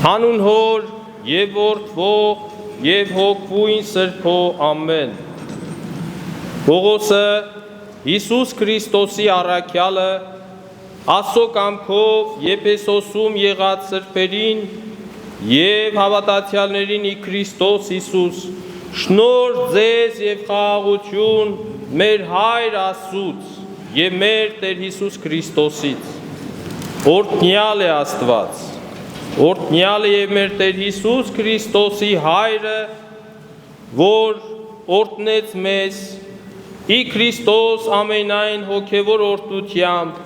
Հանուն Հոր եւ Որդվո եւ Հոգվույն Սրբո ամեն։ Պողոսը Հիսուս Քրիստոսի առաքյալը Աստծո կամքով Եփեսոսում եղած սրբերին եւ հավատացյալներին ի Քրիստոս Հիսուս շնորհ ձեզ եւ խաղաղություն մեր Հայր Աստծուց եւ մեր Տեր Հիսուս Քրիստոսից։ Օրհնյալ է Աստված, օրհնյալ է եւ մեր Տեր Հիսուս Քրիստոսի Հայրը, որ օրհնեց մեզ ի Քրիստոս ամենայն հոգևոր օրհնությամբ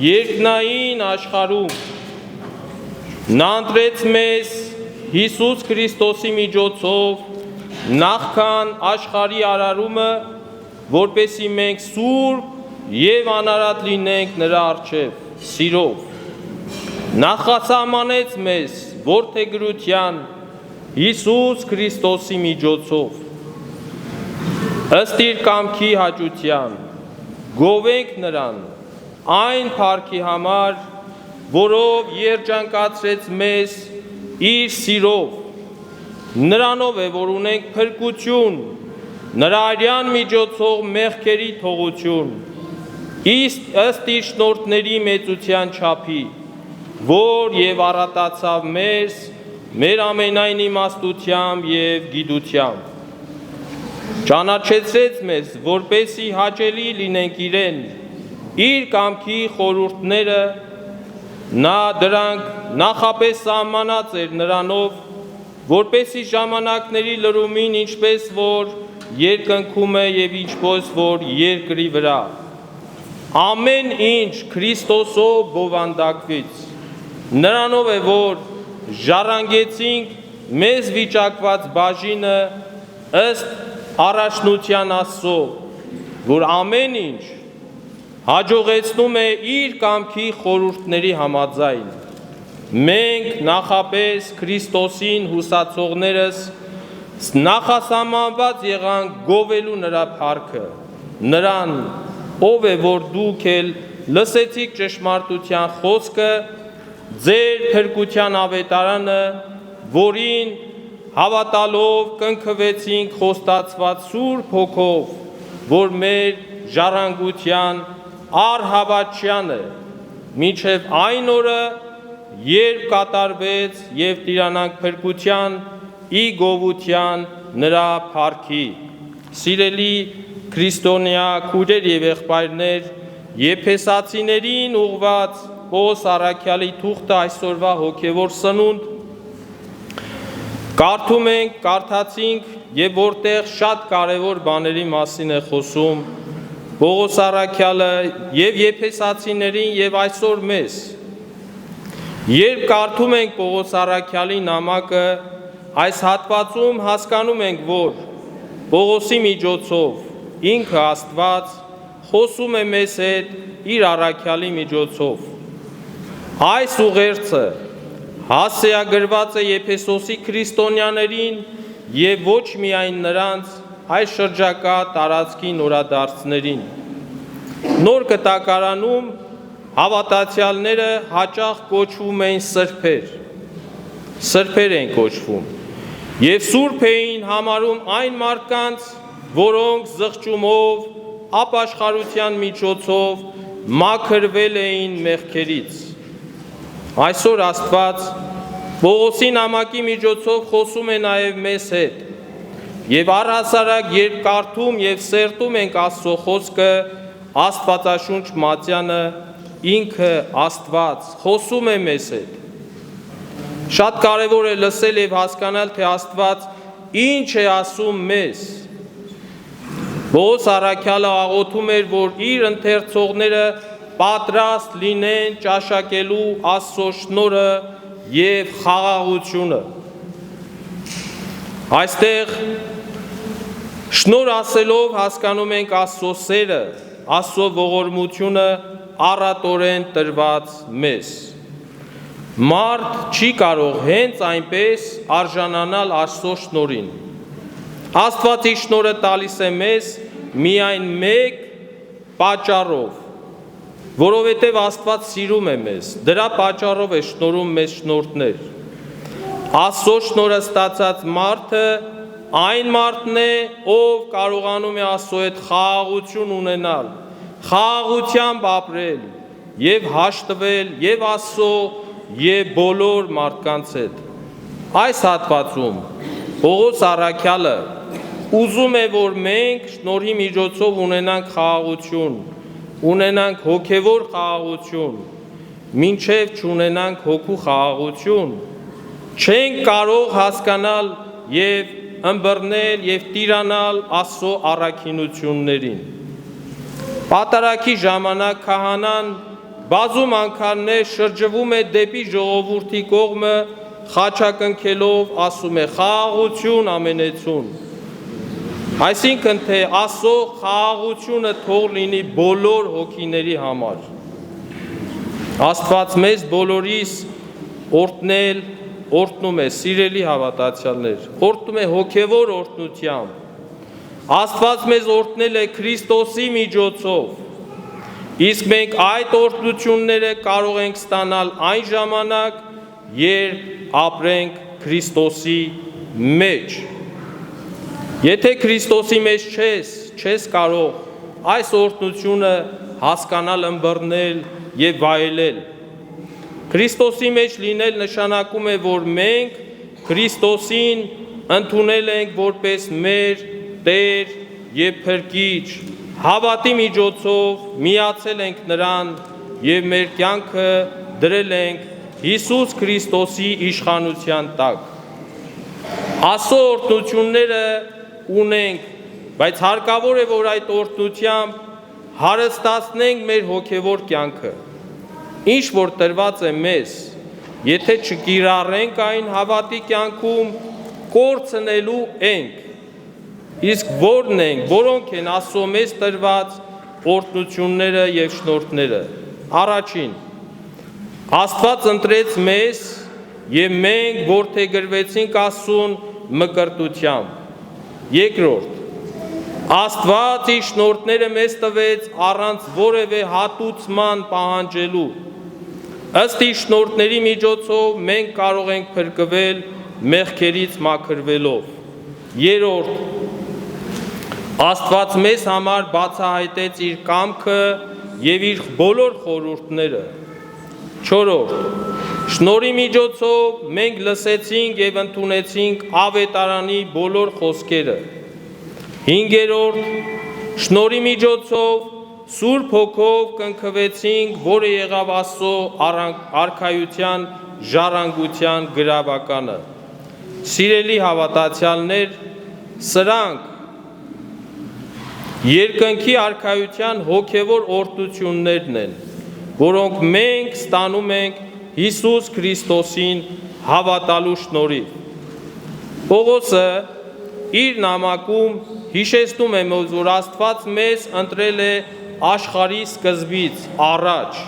երկնային աշխարհում։ Նա ընտրեց մեզ Հիսուս Քրիստոսի միջոցով նախքան աշխարհի արարումը, որպեսզի մենք սուրբ եւ անարատ լինենք նրա առջև սիրով։ Նախասահմանեց մեզ որդեգրության Հիսուս Քրիստոսի միջոցով։ Ըստ իր կամքի հաճության գովենք նրան այն փառքի համար, որով երջանկացրեց մեզ իր սիրով։ Նրանով է, որ ունենք փրկություն, նրա արյան միջոցով մեղքերի թողություն, ըստ իր շնորհների մեծության չափի, որ եւ առատացավ մեզ մեր ամենայն իմաստությամբ եւ գիտությամբ։ Ճանաչեցրեց մեզ, որպեսզի հաճելի լինենք իրեն, իր կամքի խորհուրդները, նա դրանք նախապես սահմանած էր նրանով, որպեսզի ժամանակների լրումին ինչպես որ երկնքում է եւ ինչպես որ երկրի վրա ամեն ինչ Քրիստոսով բովանդակվեց։ Նրանով է, որ ժառանգեցինք մեզ վիճակված բաժինը ըստ առաջնության Աստծո, որ ամեն ինչ հաջողեցնում է իր կամքի խորհուրդների համաձայն։ Մենք նախապես Քրիստոսին հուսացողներս նախասահմանված եղանք գովելու նրա փառքը, նրան, ով է, որ դուք էլ լսեցիք ճշմարտության խոսքը, ձեր փրկության ավետարանը, որին հավատալով կնքվեցինք խոստացված Սուրբ Հոգով, որ մեր ժառանգության առհավատչյան է, մինչև այն օրը, երբ կատարվեց եւ տիրանանք փրկության ի գովության նրա փառքի։ Սիրելի քրիստոնյա քույրեր եւ եղբայրներ, եփեսացիներին ուղված Պողոս առաքյալի թուղթը այսօրվա հոգևոր սնունդ կարդում ենք, կարդացինք եւ որտեղ շատ կարեւոր բաների մասին է խոսում Պողոս առաքյալը եւ եփեսացիներին եւ այսօր մեզ։ Երբ կարդում ենք Պողոս առաքյալի նամակը, այս հատվածում հասկանում ենք, որ Պողոսի միջոցով ինքը Աստված խոսում է մեզ հետ իր առաքյալի միջոցով։ Այս ուղերձը հասցեագրված է Եփեսոսի քրիստոնյաներին եւ ոչ միայն նրանց, այս շրջակա տարածքի նորադարձներին։ Նոր Կտակարանում հավատացյալները հաճախ կոչվում էին սրբեր։ Սրբեր են կոչվում։ Եվ սուրբ էին համարում այն մարդկանց, որոնք զղջումով, ապաշխարության միջոցով մաքրվել էին մեղքերից։ Այսօր Աստված Պողոսի նամակի միջոցով խոսում է նաև մեզ հետ։ Եվ առհասարակ երբ կարդում եւ սերտում ենք Աստծո խոսքը, Աստվածաշունչ Մատյանը ինքը Աստված խոսում է մեզ հետ։ Շատ կարևոր է լսել եւ հասկանալ, թե Աստված ինչ է ասում մեզ։ Պողոս առաքյալը աղոթում էր, որ իր ընթերցողները պատրաստ լինեն ճաշակելու Աստծո շնորհը եւ խաղաղությունը։ Այստեղ շնորհ ասելով հասկանում ենք Աստծո սերը, Աստծո ողորմությունը առատորեն տրված մեզ։ Մարդ չի կարող հենց այնպես արժանանալ Աստծո շնորհին։ Աստվածի շնորհը տալիս է մեզ միայն մեկ պատճառով, որովհետև Աստված սիրում է մեզ, դրա պատճառով է շնորհում մեզ շնորհներ։ Աստծո շնորհը ստացած մարդը այն մարդն է, ով կարողանում է Աստծո հետ խաղաղություն ունենալ, խաղաղությամբ ապրել եւ հաշտվել եւ Աստծո եւ բոլոր մարդկանց հետ։ Այս հատվածում Պողոս առաքյալը ուզում է, որ մենք շնորհի միջոցով ունենանք խաղաղություն, ունենանք հոգևոր խաղաղություն, մինչև չունենանք հոգու խաղաղություն, չենք կարող հասկանալ եւ ըմբռնել եւ տիրանալ Աստծո առաքինություններին։ Պատարագի ժամանակ քահանան բազում անգամներ շրջվում է դեպի ժողովրդի կողմը, խաչակնքելով ասում է խաղաղություն ամենեցուն։ Այսինքն թե Աստծո խաղաղությունը թող լինի բոլոր հոգիների համար։ Աստված մեզ բոլորիս օրհնում է, սիրելի հավատացյալներ, օրհնում է հոգևոր օրհնությամբ։ Աստված մեզ օրհնել է Քրիստոսի միջոցով, իսկ մենք այդ օրհնությունները կարող ենք ստանալ այն ժամանակ, երբ ապրենք Քրիստոսի մեջ։ Եթե Քրիստոսի մեջ չես կարող այս օրհնությունը հասկանալ, ըմբռնել եւ վայելել։ Քրիստոսի մեջ լինել նշանակում է, որ մենք Քրիստոսին ընդունել ենք որպես մեր Տեր եւ Փրկիչ, հավատի միջոցով միացել ենք նրան եւ մեր կյանքը դրել ենք Հիսուս Քրիստոսի իշխանության տակ։ Աստծո օրհնությունները ունենք, բայց հարկավոր է, որ այդ օրհնությամբ հարստացնենք մեր հոգևոր կյանքը։ Ինչ որ տրված է մեզ, եթե չկիրառենք այն հավատի կյանքում, կորցնելու ենք։ Իսկ որոնք են Աստծո մեզ տրված օրհնությունները եւ շնորհները։ Առաջին, Աստված ընտրեց մեզ եւ մենք որդեգրվեցինք Աստծուն մկրտությամբ։ Երկրորդ, Աստված իր շնորհները մեզ տվեց առանց որևէ հատուցման պահանջելու։ Ըստ իր շնորհների միջոցով մենք կարող ենք փրկվել մեղքերից մաքրվելով։ Երրորդ, Աստված մեզ համար բացահայտեց իր կամքը եւ իր բոլոր խորհուրդները։ Չորրորդ, շնորհի միջոցով մենք լսեցինք եւ ընդունեցինք ավետարանի բոլոր խոսքերը։ Հինգերորդ, շնորհի միջոցով Սուրբ Հոգով կնքվեցինք, որը եղավ Աստծո արքայության ժառանգության գրավականը։ Սիրելի հավատացյալներ, սրանք երկնքի արքայության հոգևոր օրհնություններն են, որոնք մենք ստանում ենք Հիսուս Քրիստոսին հավատալու շնորհիվ։ Պողոսը իր նամակում հիշեցնում է, որ Աստված մեզ ընտրել է աշխարհի սկզբից առաջ։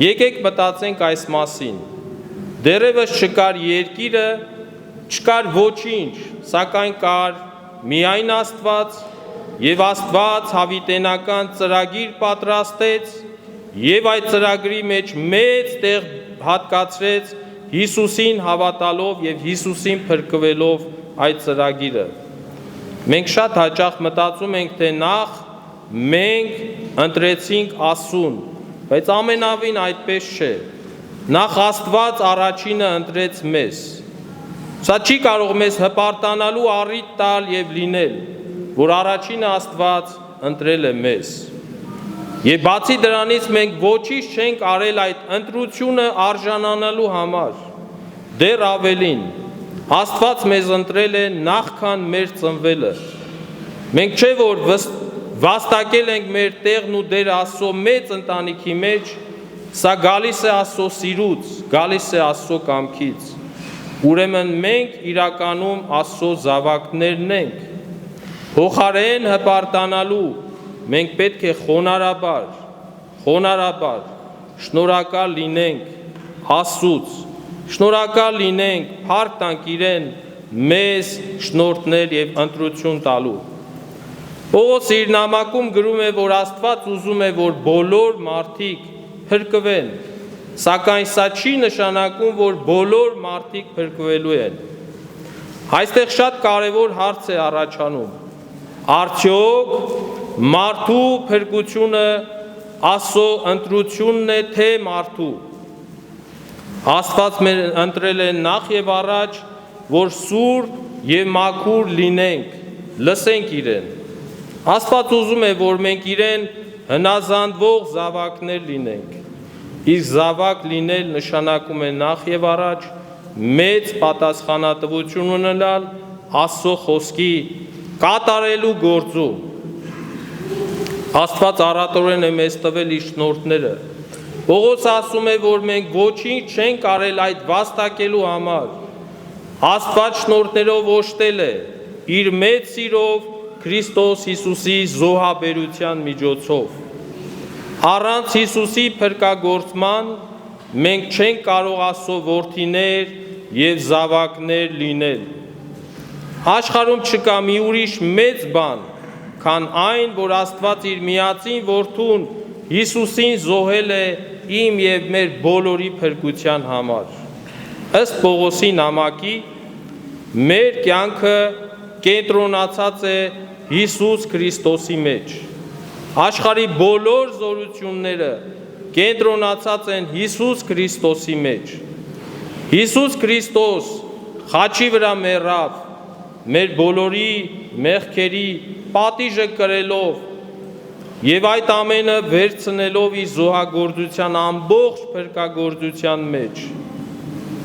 Եկեք մտածենք այս մասին։ Դեռևս չկար երկիրը, չկար ոչինչ, սակայն կար միայն Աստված, եւ Աստված հավիտենական ծրագիր պատրաստեց եւ այդ ծրագրի մեջ մեծ տեղ հատկացրեց Հիսուսին հավատալով եւ Հիսուսին փրկվելով այդ ծրագիրը։ Մենք շատ հաճախ մտածում ենք, թե նախ մենք ընտրեցինք Աստծուն, բայց ամենավին այդպես չէ։ Նախ Աստված առաջինը ընտրեց մեզ։ Սա չի կարող մեզ հպարտանալու առիթ տալ եւ լինել, որ առաջինը Աստված ընտրել է մեզ։ Եվ բացի դրանից մենք ոչինչ չենք արել այդ ընտրությունը արժանանալու համար։ Դեռ ավելին, Աստված մեզ ընտրել է նախքան մեր ծնվելը։ Մենք չէ որ վաստակել ենք մեր տեղն ու դերը Աստծո մեծ ընտանիքի մեջ, սա գալիս է Աստծո սիրուց, գալիս է Աստծո կամքից։ Ուրեմն մենք իրականում Աստծո զավակներն ենք։ Փոխարեն հպարտանալու մենք պետք է խոնարհաբար շնորհակալ լինենք Աստծուց, շնորհակալ լինենք, փառք տանք իրեն մեզ շնորհներ եւ ընտրություն տալու։ Պողոս իր նամակում գրում է, որ Աստված ուզում է, որ բոլոր մարդիկ փրկվեն, Սակայն սա չի նշանակում, որ բոլոր մարդիկ փրկվելու են։ Այստեղ շատ կարևոր հարց է առաջանում. արդյոք մարդու փրկությունը Աստծո ընտրությունն է, թե մարդու։ Աստված մեր ընտրել է նախ եւ առաջ, որ սուրբ եւ մաքուր լինենք, լսենք իրեն։ Աստված ուզում է, որ մենք իրեն հնազանդվող զավակներ լինենք։ Իսկ զավակ լինել նշանակում է նախ եւ առաջ մեծ պատասխանատվություն ունենալ Աստծո խոսքի կատարելու գործում։ Աստված առատորեն է մեզ տվել իր շնորհները։ Պողոս ասում է, որ մենք ոչինչ չենք կարել այդ վաստակելու համար։ Աստված շնորհներով օժտել է իր մեծ սիրով Քրիստոս Հիսուսի զոհաբերության միջոցով։ Առանց Հիսուսի փրկագործման մենք չենք կարող Աստծո որդիներ եւ զավակներ լինել։ Աշխարհում չկա մի ուրիշ մեծ բան, քան այն, որ Աստված իր միածին որդուն Հիսուսին զոհել է իմ եւ մեր բոլորի փրկության համար։ Ըստ Պողոսի նամակի, մեր կյանքը կենտրոնացած է Հիսուս Քրիստոսի մեջ։ Աշխարհի բոլոր զորությունները կենտրոնացած են Հիսուս Քրիստոսի մեջ։ Հիսուս Քրիստոս խաչի վրա մեռավ, մեր բոլորի մեղքերի պատիժը կրելով եւ այդ ամենը վերցնելով իր զոհագործության ամբողջ փրկագործության մեջ։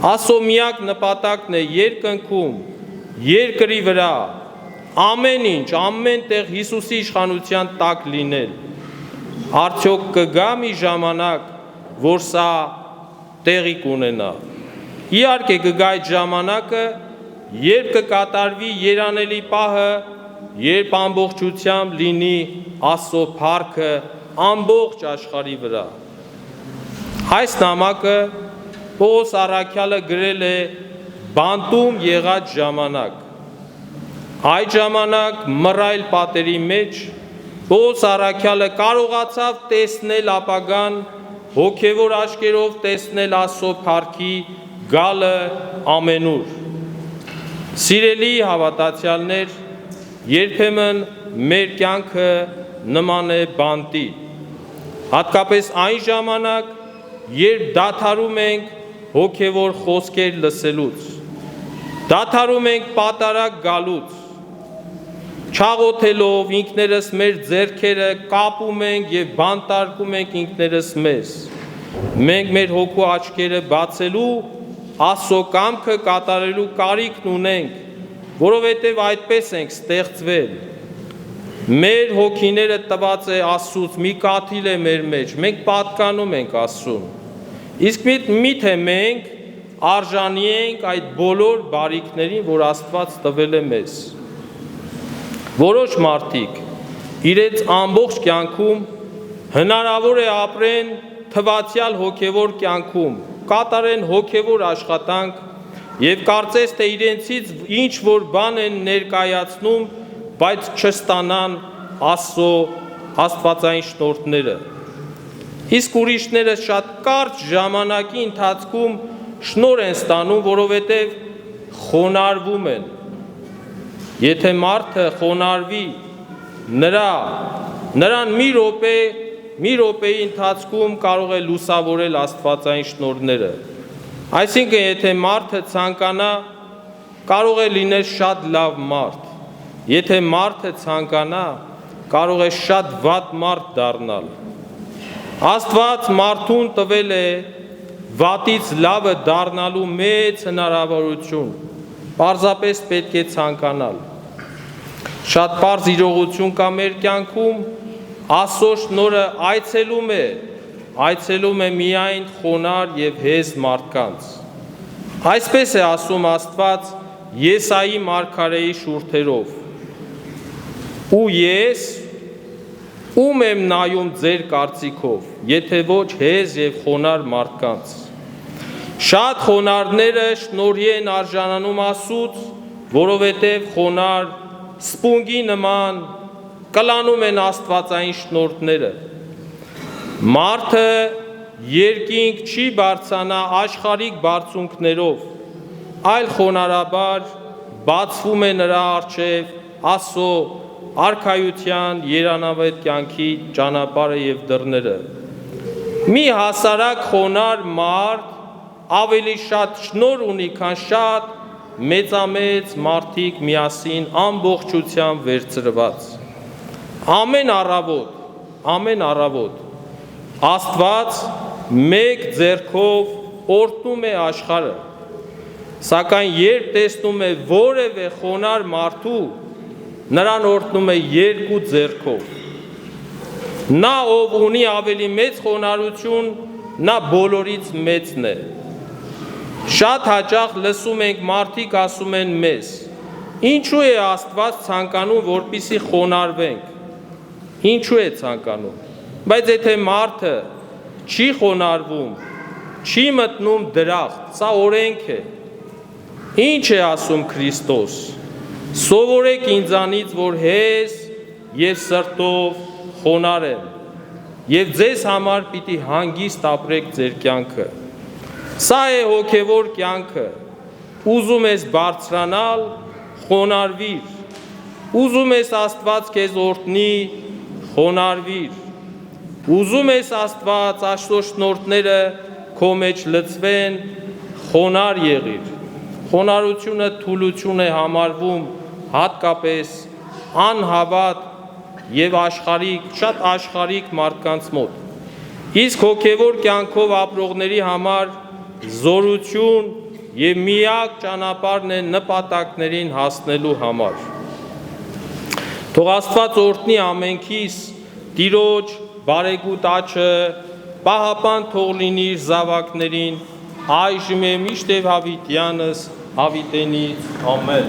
Աստծո միակ նպատակն է երկնքում, երկրի վրա, ամեն ինչ, ամեն տեղ Հիսուսի իշխանության տակ լինել։ Արդյոք կգա մի ժամանակ, որ սա տեղի կունենա։ Իհարկե կգա այդ ժամանակը, երբ կկատարվի երանելի պահը, երբ ամբողջությամբ լինի Աստծո փառքը ամբողջ աշխարհի վրա։ Այս նամակը Պողոս առաքյալը գրել է բանտում եղած ժամանակ։ Այդ ժամանակ մռայլ պատերի մեջ Պողոս առաքյալը կարողացավ տեսնել ապագան, հոգևոր աչքերով տեսնել Աստծո փառքի գալը ամենուր։ Սիրելի հավատացյալներ, երբեմն մեր կյանքը նման է բանտի, հատկապես այն ժամանակ, երբ դադարում ենք հոգևոր խոսքեր լսելուց, դադարում ենք պատարագ գալուց, չաղոթելով ինքներս մեր ձեռքերը կապում ենք եւ բանտարկում ենք ինքներս մեզ։ Մենք մեր հոգու աչքերը բացելու, Աստծո կամքը կատարելու կարիքն ունենք, որովհետև այդպես ենք ստեղծվել։ Մեր հոգիները տված է Աստծուց, մի կաթիլ է մեր մեջ, մենք պատկանում ենք Աստծուն։ Իսկ միթե մենք արժանի ենք այդ բոլոր բարիքներին, որ Աստված տվել է մեզ։ Որոշ մարդիկ իրենց ամբողջ կյանքում հնարավոր է ապրեն թվացյալ հոգևոր կյանքում, կատարեն հոգևոր աշխատանք եւ կարծես թե իրենցից ինչ որ բան են ներկայացնում, բայց չստանան Աստծո աստվածային շնորհները։ Իսկ ուրիշները շատ կարճ ժամանակի ընթացքում շնորհ են ստանում, որովհետեւ խոնարհվում են։ Եթե մարդը խոնարհվի, նրան մի րոպեի ընթացքում կարող է լուսավորել աստվածային շնորհները։ Այսինքն, եթե մարդը ցանկանա, կարող է լինել շատ լավ մարդ։ Եթե մարդը ցանկանա, կարող է շատ վատ մարդ դառնալ։ Աստված մարդուն տվել է վատից լավը դառնալու մեծ հնարավորություն։ Պարզապես պետք է ցանկանալ։ Շատ պարզ իրողություն կա մեր կյանքում, Աստծո շնորհը այցելում է միայն խոնար եւ հեզ մարդկանց։ Այսպես է ասում Աստված Եսայի մարգարեի շուրթերով. Ու ես ում եմ նայում ձեր կարծիքով, եթե ոչ հեզ եւ խոնար մարդկանց։ Շատ խոնարհները շնորհի են արժանանում Աստծուց, որովհետև խոնար սպունգի նման կլանում են աստվածային շնորհները։ Մարդը երկինք չի բարձանա աշխարհիկ բարձունքներով, այլ խոնարհաբար բացվում է նրա առջև Աստծո արքայության երանավետ կյանքի ճանապարհը եւ դռները։ Մի հասարակ խոնար մարդ ավելի շատ շնոր ունի, քան շատ մեծամեծ մարդիկ միասին ամբողջությամբ վերցրված։ Ամեն առավոտ Աստված մեկ ձեռքով օրհնում է աշխարհը, սակայն երբ տեսնում է որևէ խոնար մարդու, նրան օրհնում է երկու ձեռքով։ Նա, ով ունի ավելի մեծ խոնարհություն, նա բոլորից մեծն է։ Շատ հաճախ լսում ենք մարդիկ ասում են մեզ. ինչու է Աստված ցանկանում, որպեսզի խոնարհվենք։ Ինչու է ցանկանում։ Բայց եթե մարդը չի խոնարհվում, չի մտնում դրախտ, սա օրենք է։ Ինչ է ասում Քրիստոս։ Սովորեք ինձանից, որ հեզ եւ սրտով խոնար եմ, եւ ձեզ համար պիտի հանգիստ ապրեք ձեր կյանքը։ Սա է հոգևոր կյանքը։ Ուզում ես բարձրանալ, խոնարհվիր։ Ուզում ես Աստված քեզ օրհնի, խոնարհվիր։ Ուզում ես Աստված Աստծո շնորհները քո մեջ լցվեն, խոնարհ եղիր։ Խոնարհությունը թուլություն է համարվում հատկապես անհավատ եւ շատ աշխարհիկ մարդկանց մոտ։ Իսկ հոգևոր կյանքով ապրողների համար զորություն եւ միակ ճանապարհն է նպատակներին հասնելու համար։ Թող Աստված օրհնի ամենքիս Տիրոջ բարեգութ աչքը, պահապան թող լինի իր զավակներին, այժմ է միշտ եւ հավիտյանս հավիտենից, ամեն։